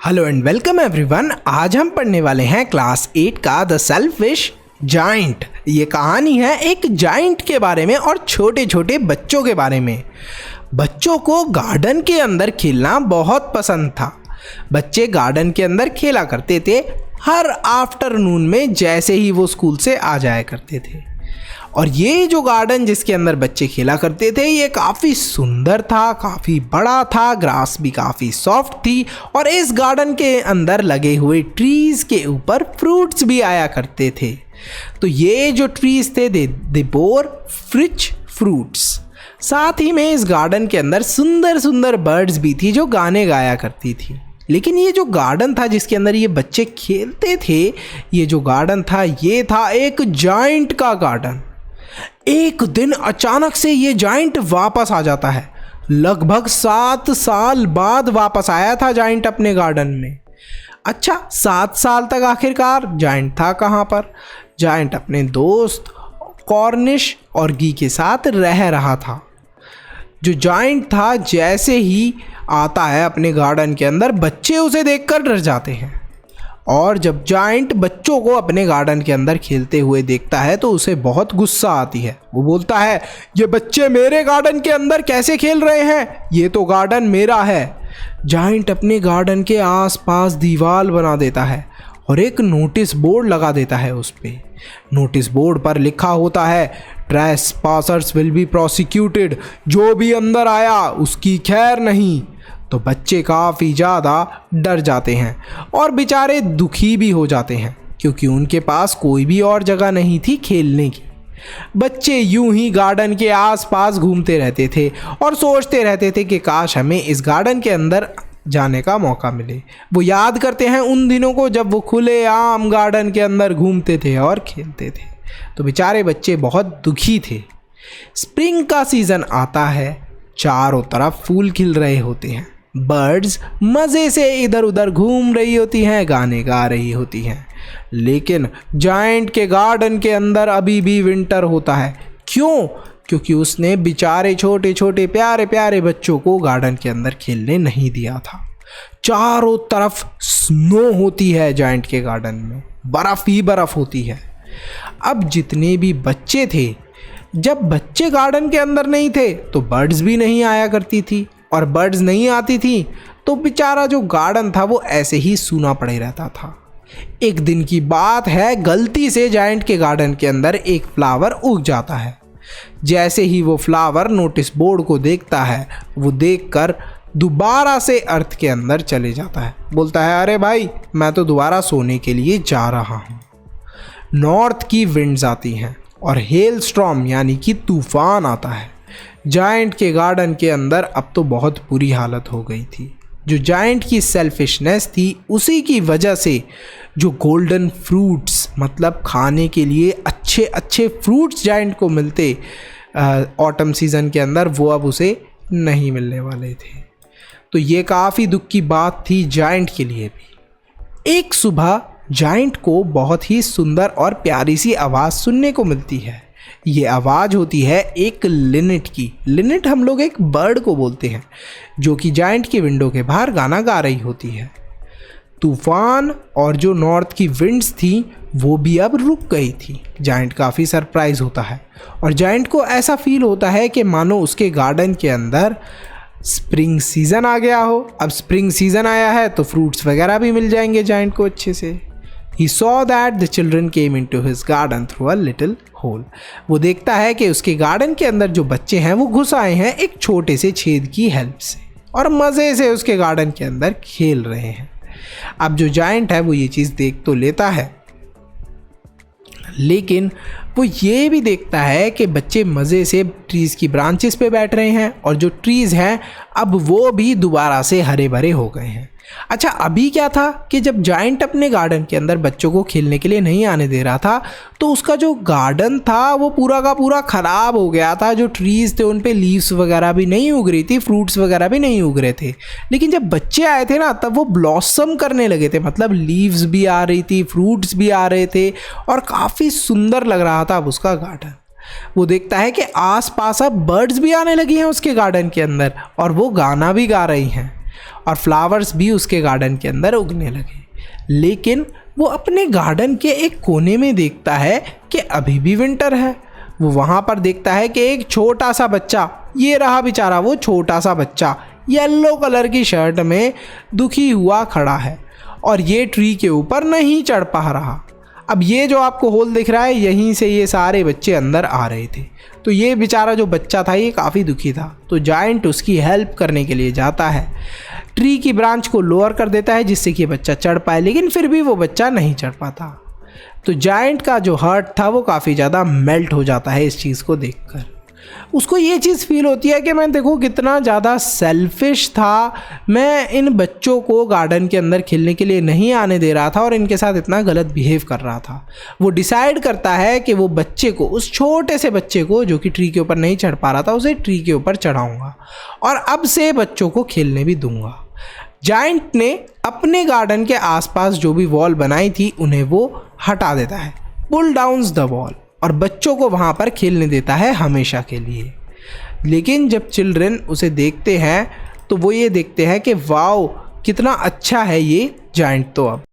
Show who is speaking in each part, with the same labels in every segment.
Speaker 1: Hello and welcome everyone. आज हम पढ़ने वाले हैं क्लास 8 का द सेल्फिश जायंट। ये कहानी है एक जायंट के बारे में और छोटे छोटे बच्चों के बारे में। बच्चों को गार्डन के अंदर खेलना बहुत पसंद था। बच्चे गार्डन के अंदर खेला करते थे हर आफ्टरनून में, जैसे ही वो स्कूल से आ जाया करते थे। और ये जो गार्डन जिसके अंदर बच्चे खेला करते थे ये काफ़ी सुंदर था, काफ़ी बड़ा था, ग्रास भी काफ़ी सॉफ्ट थी और इस गार्डन के अंदर लगे हुए ट्रीज़ के ऊपर फ्रूट्स भी आया करते थे। तो ये जो ट्रीज़ थे दे बोर रिच फ्रूट्स। साथ ही में इस गार्डन के अंदर सुंदर सुंदर बर्ड्स भी थी जो गाने गाया करती थी। लेकिन ये जो गार्डन था जिसके अंदर ये बच्चे खेलते थे, ये जो गार्डन था ये था एक जायंट का गार्डन। एक दिन अचानक से ये जायंट वापस आ जाता है। लगभग 7 साल बाद वापस आया था जायंट अपने गार्डन में। अच्छा, 7 साल तक आखिरकार जायंट था कहाँ पर? जायंट अपने दोस्त कॉर्निश और गी के साथ रह रहा था। जो जायंट था जैसे ही आता है अपने गार्डन के अंदर, बच्चे उसे देखकर डर जाते हैं। और जब जायंट बच्चों को अपने गार्डन के अंदर खेलते हुए देखता है तो उसे बहुत गुस्सा आती है। वो बोलता है, ये बच्चे मेरे गार्डन के अंदर कैसे खेल रहे हैं? ये तो गार्डन मेरा है। जायंट अपने गार्डन के आसपास दीवार बना देता है और एक नोटिस बोर्ड लगा देता है। उस पे नोटिस बोर्ड पर लिखा होता है, ट्रेसपासर्स विल बी प्रोसिक्यूटेड। जो भी अंदर आया उसकी खैर नहीं। तो बच्चे काफ़ी ज़्यादा डर जाते हैं और बेचारे दुखी भी हो जाते हैं क्योंकि उनके पास कोई भी और जगह नहीं थी खेलने की। बच्चे यूं ही गार्डन के आसपास घूमते रहते थे और सोचते रहते थे कि काश हमें इस गार्डन के अंदर जाने का मौका मिले। वो याद करते हैं उन दिनों को जब वो खुले आम गार्डन के अंदर घूमते थे और खेलते थे। तो बेचारे बच्चे बहुत दुखी थे। स्प्रिंग का सीज़न आता है, चारों तरफ फूल खिल रहे होते हैं, बर्ड्स मज़े से इधर उधर घूम रही होती हैं, गाने गा रही होती हैं। लेकिन जायंट के गार्डन के अंदर अभी भी विंटर होता है। क्यों? क्योंकि उसने बेचारे छोटे छोटे प्यारे प्यारे बच्चों को गार्डन के अंदर खेलने नहीं दिया था। चारों तरफ स्नो होती है जायंट के गार्डन में, बर्फ़ ही बर्फ़ होती है। अब जितने भी बच्चे थे, जब बच्चे गार्डन के अंदर नहीं थे तो बर्ड्स भी नहीं आया करती थी, और बर्ड्स नहीं आती थी तो बेचारा जो गार्डन था वो ऐसे ही सूना पड़े रहता था। एक दिन की बात है, गलती से जायंट के गार्डन के अंदर एक फ्लावर उग जाता है। जैसे ही वो फ्लावर नोटिस बोर्ड को देखता है, वो देखकर दोबारा से अर्थ के अंदर चले जाता है। बोलता है, अरे भाई, मैं तो दोबारा सोने के लिए जा रहा हूँ। नॉर्थ की विंड्स आती हैं और हेल स्टॉर्म यानी कि तूफान आता है। जायंट के गार्डन के अंदर अब तो बहुत बुरी हालत हो गई थी। जो जायंट की सेल्फिशनेस थी उसी की वजह से जो गोल्डन फ्रूट्स, मतलब खाने के लिए अच्छे अच्छे फ्रूट्स जायंट को मिलते ऑटम सीज़न के अंदर, वो अब उसे नहीं मिलने वाले थे। तो ये काफ़ी दुख की बात थी जायंट के लिए भी। एक सुबह जायंट को बहुत ही सुंदर और प्यारी सी आवाज़ सुनने को मिलती है। ये आवाज़ होती है एक लिनेट की। लिनेट हम लोग एक बर्ड को बोलते हैं जो कि जायंट की विंडो के बाहर गाना गा रही होती है। तूफान और जो नॉर्थ की विंड्स थी वो भी अब रुक गई थी। जायंट काफ़ी सरप्राइज होता है और जायंट को ऐसा फील होता है कि मानो उसके गार्डन के अंदर स्प्रिंग सीज़न आ गया हो। अब स्प्रिंग सीज़न आया है तो फ्रूट्स वगैरह भी मिल जाएंगे जायंट को अच्छे से। He saw that the children came into his garden through a little hole. वो देखता है कि उसके गार्डन के अंदर जो बच्चे हैं वो घुस आए हैं एक छोटे से छेद की हेल्प से और मज़े से उसके गार्डन के अंदर खेल रहे हैं। अब जो जायंट है वो ये चीज़ देख तो लेता है, लेकिन वो ये भी देखता है कि बच्चे मज़े से ट्रीज़ की ब्रांचेस पे बैठ रहे हैं और जो ट्रीज़ हैं अब वो भी दोबारा से हरे भरे हो गए हैं। अच्छा, अभी क्या था कि जब जायंट अपने गार्डन के अंदर बच्चों को खेलने के लिए नहीं आने दे रहा था तो उसका जो गार्डन था वो पूरा का पूरा ख़राब हो गया था। जो ट्रीज़ थे उन पे लीव्स वगैरह भी नहीं उग रही थी, फ्रूट्स वगैरह भी नहीं उग रहे थे। लेकिन जब बच्चे आए थे ना तब वो ब्लॉसम करने लगे थे, मतलब लीव्स भी आ रही थी, फ्रूट्स भी आ रहे थे और काफ़ी सुंदर लग रहा था अब उसका गार्डन। वो देखता है कि आसपास अब बर्ड्स भी आने लगी हैं उसके गार्डन के अंदर और वो गाना भी गा रही हैं। और फ्लावर्स भी उसके गार्डन के अंदर उगने लगे। लेकिन वो अपने गार्डन के एक कोने में देखता है कि अभी भी विंटर है। वो वहाँ पर देखता है कि एक छोटा सा बच्चा, ये रहा बेचारा वो छोटा सा बच्चा, येलो कलर की शर्ट में दुखी हुआ खड़ा है और ये ट्री के ऊपर नहीं चढ़ पा रहा। अब ये जो आपको होल दिख रहा है, यहीं से ये सारे बच्चे अंदर आ रहे थे। तो ये बेचारा जो बच्चा था ये काफ़ी दुखी था। तो जायंट उसकी हेल्प करने के लिए जाता है, ट्री की ब्रांच को लोअर कर देता है जिससे कि बच्चा चढ़ पाए, लेकिन फिर भी वो बच्चा नहीं चढ़ पाता। तो जायंट का जो हार्ट था वो काफ़ी ज़्यादा मेल्ट हो जाता है इस चीज़ को देखकर। उसको ये चीज़ फील होती है कि मैं देखो कितना ज़्यादा सेल्फिश था, मैं इन बच्चों को गार्डन के अंदर खेलने के लिए नहीं आने दे रहा था और इनके साथ इतना गलत बिहेव कर रहा था। वो डिसाइड करता है कि वो बच्चे को, उस छोटे से बच्चे को जो कि ट्री के ऊपर नहीं चढ़ पा रहा था, उसे ट्री के ऊपर चढ़ाऊंगा और अब से बच्चों को खेलने भी दूंगा। जायंट ने अपने गार्डन के आसपास जो भी वॉल बनाई थी उन्हें वो हटा देता है, पुल डाउन्स द वॉल, और बच्चों को वहाँ पर खेलने देता है हमेशा के लिए। लेकिन जब चिल्ड्रन उसे देखते हैं तो वो ये देखते हैं कि वाओ कितना अच्छा है ये जायंट। तो अब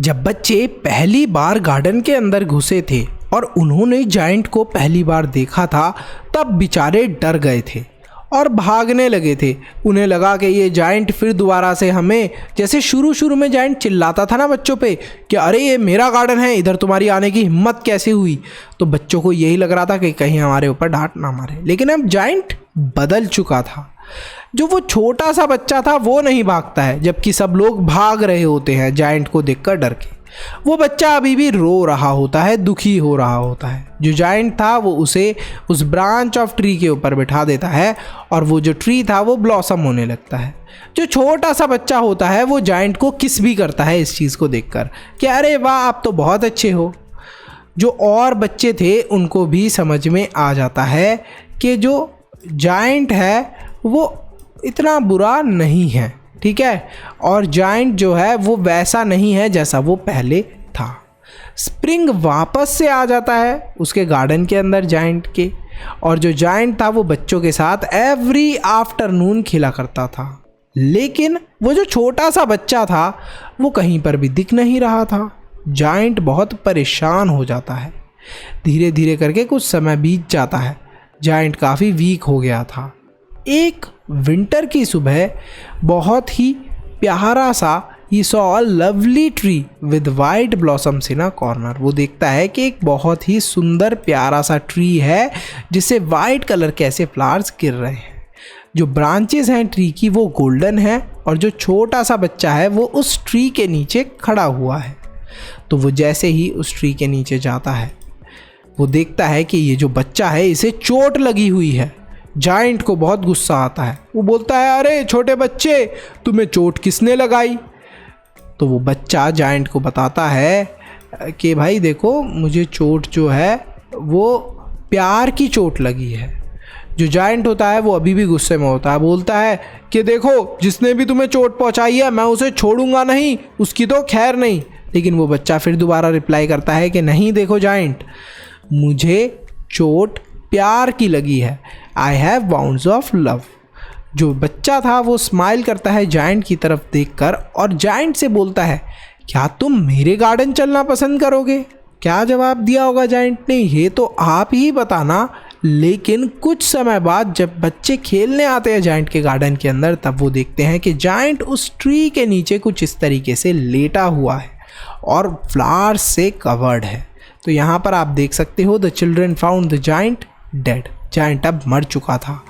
Speaker 1: जब बच्चे पहली बार गार्डन के अंदर घुसे थे और उन्होंने जायंट को पहली बार देखा था, तब बेचारे डर गए थे और भागने लगे थे। उन्हें लगा कि ये जायंट फिर दोबारा से हमें, जैसे शुरू में जायंट चिल्लाता था ना बच्चों पे कि अरे ये मेरा गार्डन है, इधर तुम्हारी आने की हिम्मत कैसे हुई, तो बच्चों को यही लग रहा था कि कहीं हमारे ऊपर डांट ना मारे। लेकिन अब जायंट बदल चुका था। जो वो छोटा सा बच्चा था वो नहीं भागता है, जबकि सब लोग भाग रहे होते हैं जायंट को देखकर डर के। वो बच्चा अभी भी रो रहा होता है, दुखी हो रहा होता है। जो जायंट था वो उसे उस ब्रांच ऑफ ट्री के ऊपर बिठा देता है और वो जो ट्री था वो ब्लॉसम होने लगता है। जो छोटा सा बच्चा होता है वो जायंट को किस भी करता है इस चीज़ को देखकर कि अरे वाह आप तो बहुत अच्छे हो। जो और बच्चे थे उनको भी समझ में आ जाता है कि जो जायंट है वो इतना बुरा नहीं है, ठीक है, और जायंट जो है वो वैसा नहीं है जैसा वो पहले था। स्प्रिंग वापस से आ जाता है उसके गार्डन के अंदर जायंट के, और जो जायंट था वो बच्चों के साथ एवरी आफ्टरनून खेला करता था। लेकिन वो जो छोटा सा बच्चा था वो कहीं पर भी दिख नहीं रहा था। जायंट बहुत परेशान हो जाता है। धीरे धीरे करके कुछ समय बीत जाता है। जायंट काफ़ी वीक हो गया था। एक विंटर की सुबह बहुत ही प्यारा सा he saw a lovely tree with white blossoms in a corner. वो देखता है कि एक बहुत ही सुंदर प्यारा सा ट्री है जिससे वाइट कलर के ऐसे फ्लावर्स गिर रहे हैं। जो ब्रांचेस हैं ट्री की वो गोल्डन है और जो छोटा सा बच्चा है वो उस ट्री के नीचे खड़ा हुआ है। तो वो जैसे ही उस ट्री के नीचे जाता है वो देखता है कि ये जो बच्चा है इसे चोट लगी हुई है। जायंट को बहुत गुस्सा आता है। वो बोलता है अरे छोटे बच्चे, तुम्हें चोट किसने लगाई? तो वो बच्चा जायंट को बताता है कि भाई देखो मुझे चोट जो है वो प्यार की चोट लगी है। जो जायंट होता है वो अभी भी गुस्से में होता है, बोलता है कि देखो जिसने भी तुम्हें चोट पहुंचाई है मैं उसे छोड़ूंगा नहीं, उसकी तो खैर नहीं। लेकिन वो बच्चा फिर दोबारा रिप्लाई करता है कि नहीं देखो जायंट, मुझे चोट प्यार की लगी है, I have bounds of love. जो बच्चा था वो स्माइल करता है जायंट की तरफ देखकर और जायंट से बोलता है क्या तुम मेरे गार्डन चलना पसंद करोगे? क्या जवाब दिया होगा जायंट ने, ये तो आप ही बताना। लेकिन कुछ समय बाद जब बच्चे खेलने आते हैं जायंट के गार्डन के अंदर, तब वो देखते हैं कि जायंट उस ट्री के नीचे कुछ इस तरीके से लेटा हुआ है और फ्लावर्स से कवर्ड है। तो यहाँ पर आप देख सकते हो the children found the giant dead. Giant अब मर चुका था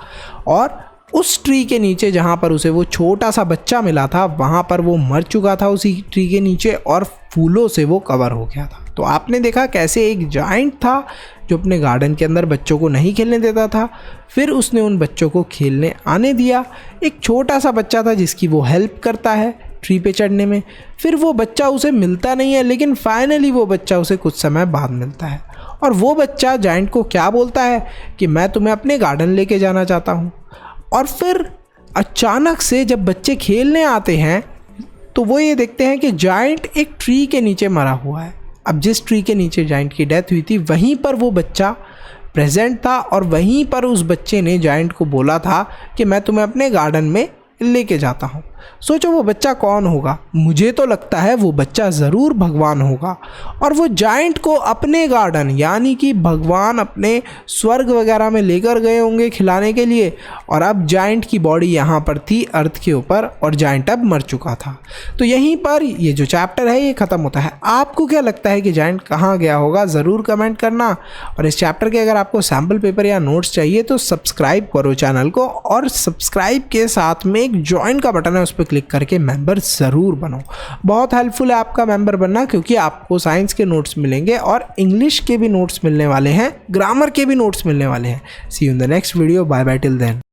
Speaker 1: और उस ट्री के नीचे जहाँ पर उसे वो छोटा सा बच्चा मिला था वहाँ पर वो मर चुका था उसी ट्री के नीचे और फूलों से वो कवर हो गया था। तो आपने देखा कैसे एक जायंट था जो अपने गार्डन के अंदर बच्चों को नहीं खेलने देता था, फिर उसने उन बच्चों को खेलने आने दिया। एक छोटा सा बच्चा था जिसकी वो हेल्प करता है ट्री पे चढ़ने में। फिर वो बच्चा उसे मिलता नहीं है, लेकिन फाइनली वो बच्चा उसे कुछ समय बाद मिलता है और वो बच्चा जायंट को क्या बोलता है कि मैं तुम्हें अपने गार्डन लेके जाना चाहता हूँ। और फिर अचानक से जब बच्चे खेलने आते हैं तो वो ये देखते हैं कि जायंट एक ट्री के नीचे मरा हुआ है। अब जिस ट्री के नीचे जायंट की डेथ हुई थी वहीं पर वो बच्चा प्रेजेंट था और वहीं पर उस बच्चे ने जायंट को बोला था कि मैं तुम्हें अपने गार्डन में लेके जाता हूँ। सोचो वो बच्चा कौन होगा। मुझे तो लगता है वो बच्चा ज़रूर भगवान होगा और वो जाइंट को अपने गार्डन यानी कि भगवान अपने स्वर्ग वगैरह में लेकर गए होंगे खिलाने के लिए, और अब जाइंट की बॉडी यहाँ पर थी अर्थ के ऊपर और जाइंट अब मर चुका था। तो यहीं पर ये जो चैप्टर है ये ख़त्म होता है। आपको क्या लगता है कि जाइंट कहाँ गया होगा, ज़रूर कमेंट करना। और इस चैप्टर के अगर आपको सैम्पल पेपर या नोट्स चाहिए तो सब्सक्राइब करो चैनल को, और सब्सक्राइब के साथ में एक ज्वाइन का बटन है उस पर क्लिक करके मेंबर ज़रूर बनो। बहुत हेल्पफुल है आपका मेंबर बनना, क्योंकि आपको साइंस के नोट्स मिलेंगे और इंग्लिश के भी नोट्स मिलने वाले हैं, ग्रामर के भी नोट्स मिलने वाले हैं। See you in the next video, bye bye till then.